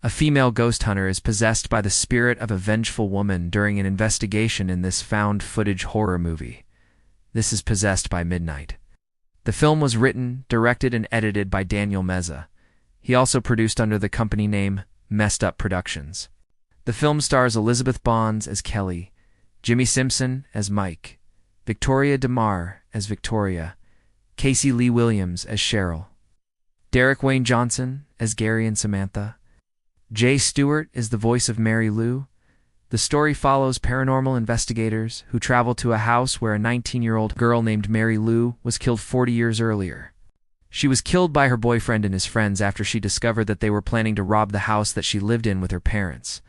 A female ghost hunter is possessed by the spirit of a vengeful woman during an investigation in this found footage horror movie. This is Possessed by Midnight. The film was written, directed, and edited by Daniel Meza. He also produced under the company name Messed Up Productions. The film stars Elizabeth Bonds as Kelly, Jimmy Simpson as Mike, Victoria DeMar as Victoria, Casey Lee Williams as Cheryl, Derek Wayne Johnson as Gary and Samantha. Jay Stewart is the voice of Mary Lou. The story follows paranormal investigators who travel to a house where a 19-year-old girl named Mary Lou was killed 40 years earlier. She was killed by her boyfriend and his friends after she discovered that they were planning to rob the house that she lived in with her parents.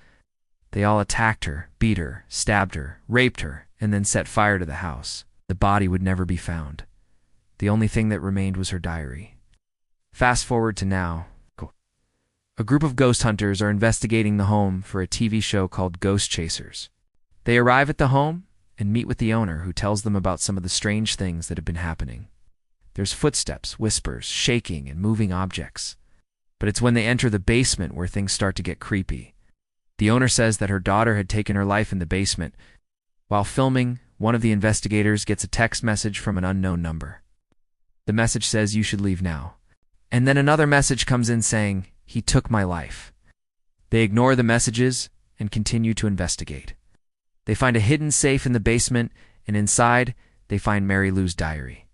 They all attacked her, beat her, stabbed her, raped her, and then set fire to the house. The body would never be found. The only thing that remained was her diary. Fast forward to now. A group of ghost hunters are investigating the home for a TV show called Ghost Chasers. They arrive at the home and meet with the owner, who tells them about some of the strange things that have been happening. There's footsteps, whispers, shaking, and moving objects. But it's when they enter the basement where things start to get creepy. The owner says that her daughter had taken her life in the basement. While filming, one of the investigators gets a text message from an unknown number. The message says, "You should leave now." And then another message comes in saying, "He took my life." They ignore the messages and continue to investigate. They find a hidden safe in the basement, and inside, they find Mary Lou's diary.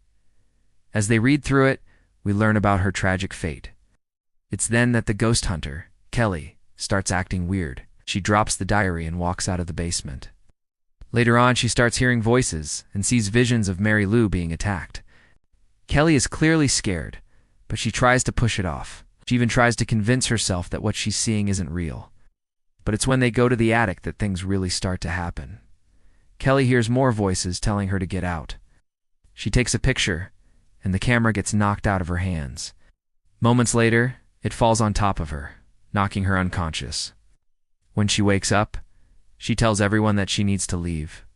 As they read through it, we learn about her tragic fate. It's then that the ghost hunter, Kelly, starts acting weird. She drops the diary and walks out of the basement. Later on, she starts hearing voices and sees visions of Mary Lou being attacked. Kelly is clearly scared, but she tries to push it off. She even tries to convince herself that what she's seeing isn't real. But it's when they go to the attic that things really start to happen. Kelly hears more voices telling her to get out. She takes a picture, and the camera gets knocked out of her hands. Moments later, it falls on top of her, knocking her unconscious. When she wakes up, she tells everyone that she needs to leave,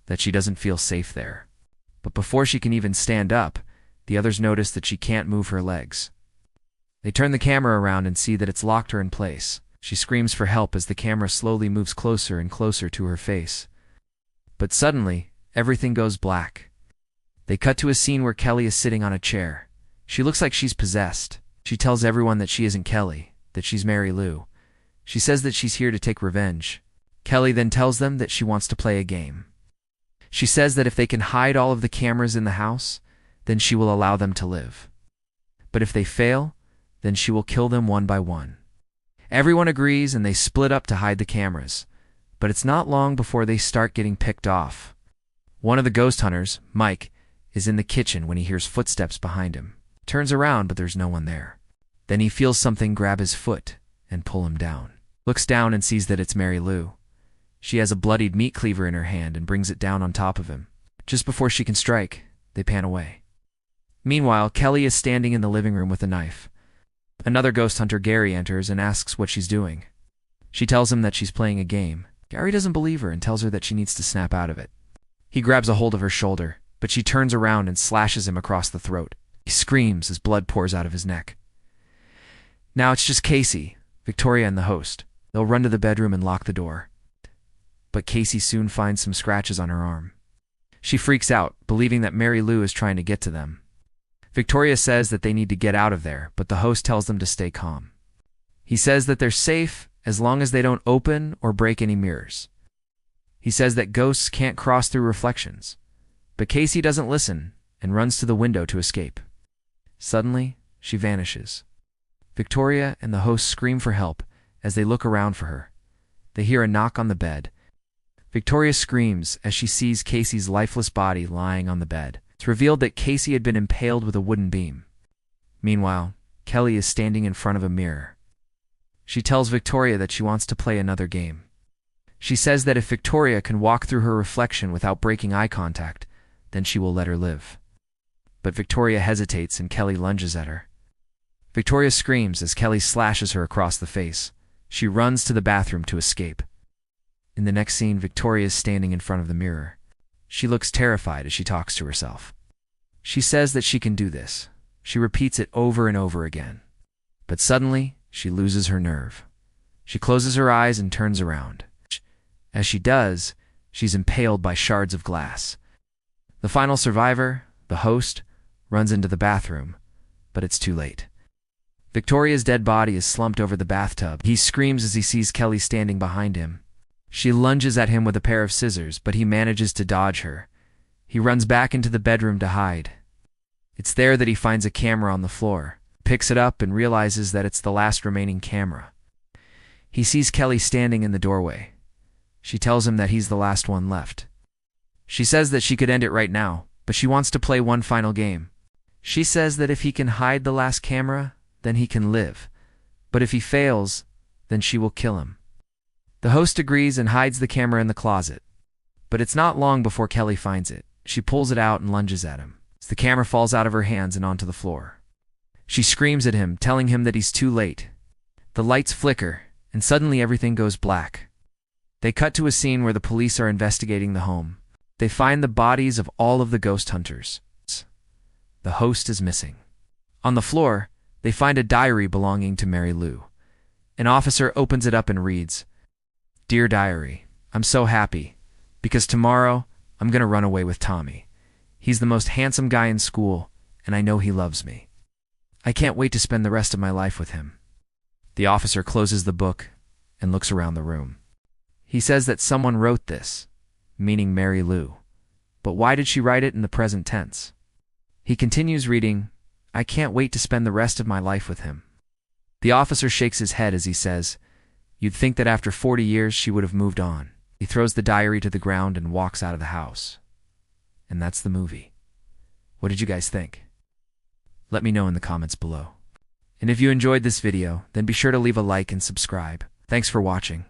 that she doesn't feel safe there. But before she can even stand up, the others notice that she can't move her legs. They turn the camera around and see that it's locked her in place. She screams for help as the camera slowly moves closer and closer to her face. But suddenly, everything goes black. They cut to a scene where Kelly is sitting on a chair. She looks like she's possessed. She tells everyone that she isn't Kelly, that she's Mary Lou. She says that she's here to take revenge. Kelly then tells them that she wants to play a game. She says that if they can hide all of the cameras in the house, then she will allow them to live. But if they fail, then she will kill them one by one. Everyone agrees and they split up to hide the cameras. But it's not long before they start getting picked off. One of the ghost hunters, Mike, is in the kitchen when he hears footsteps behind him. Turns around, but there's no one there. Then he feels something grab his foot and pull him down. Looks down and sees that it's Mary Lou. She has a bloodied meat cleaver in her hand and brings it down on top of him. Just before she can strike, they pan away. Meanwhile, Kelly is standing in the living room with a knife. Another ghost hunter, Gary, enters and asks what she's doing. She tells him that she's playing a game. Gary doesn't believe her and tells her that she needs to snap out of it. He grabs a hold of her shoulder, but she turns around and slashes him across the throat. He screams as blood pours out of his neck. Now it's just Casey, Victoria, and the host. They'll run to the bedroom and lock the door. But Casey soon finds some scratches on her arm. She freaks out, believing that Mary Lou is trying to get to them. Victoria says that they need to get out of there, but the host tells them to stay calm. He says that they're safe as long as they don't open or break any mirrors. He says that ghosts can't cross through reflections. But Casey doesn't listen and runs to the window to escape. Suddenly, she vanishes. Victoria and the host scream for help as they look around for her. They hear a knock on the bed. Victoria screams as she sees Casey's lifeless body lying on the bed. It's revealed that Casey had been impaled with a wooden beam. Meanwhile, Kelly is standing in front of a mirror. She tells Victoria that she wants to play another game. She says that if Victoria can walk through her reflection without breaking eye contact, then she will let her live. But Victoria hesitates and Kelly lunges at her. Victoria screams as Kelly slashes her across the face. She runs to the bathroom to escape. In the next scene, Victoria is standing in front of the mirror. She looks terrified as she talks to herself. She says that she can do this. She repeats it over and over again. But suddenly, she loses her nerve. She closes her eyes and turns around. As she does, she's impaled by shards of glass. The final survivor, the host, runs into the bathroom, but it's too late. Victoria's dead body is slumped over the bathtub. He screams as he sees Kelly standing behind him. She lunges at him with a pair of scissors, but he manages to dodge her. He runs back into the bedroom to hide. It's there that he finds a camera on the floor, picks it up, and realizes that it's the last remaining camera. He sees Kelly standing in the doorway. She tells him that he's the last one left. She says that she could end it right now, but she wants to play one final game. She says that if he can hide the last camera, then he can live. But if he fails, then she will kill him. The host agrees and hides the camera in the closet. But it's not long before Kelly finds it. She pulls it out and lunges at him. The camera falls out of her hands and onto the floor. She screams at him, telling him that he's too late. The lights flicker, and suddenly everything goes black. They cut to a scene where the police are investigating the home. They find the bodies of all of the ghost hunters. The host is missing. On the floor, they find a diary belonging to Mary Lou. An officer opens it up and reads, "Dear diary, I'm so happy, because tomorrow I'm going to run away with Tommy. He's the most handsome guy in school, and I know he loves me. I can't wait to spend the rest of my life with him." The officer closes the book and looks around the room. He says that someone wrote this, meaning Mary Lou. But why did she write it in the present tense? He continues reading, "I can't wait to spend the rest of my life with him." The officer shakes his head as he says, "You'd think that after 40 years she would have moved on." He throws the diary to the ground and walks out of the house. And that's the movie. What did you guys think? Let me know in the comments below. And if you enjoyed this video, then be sure to leave a like and subscribe. Thanks for watching.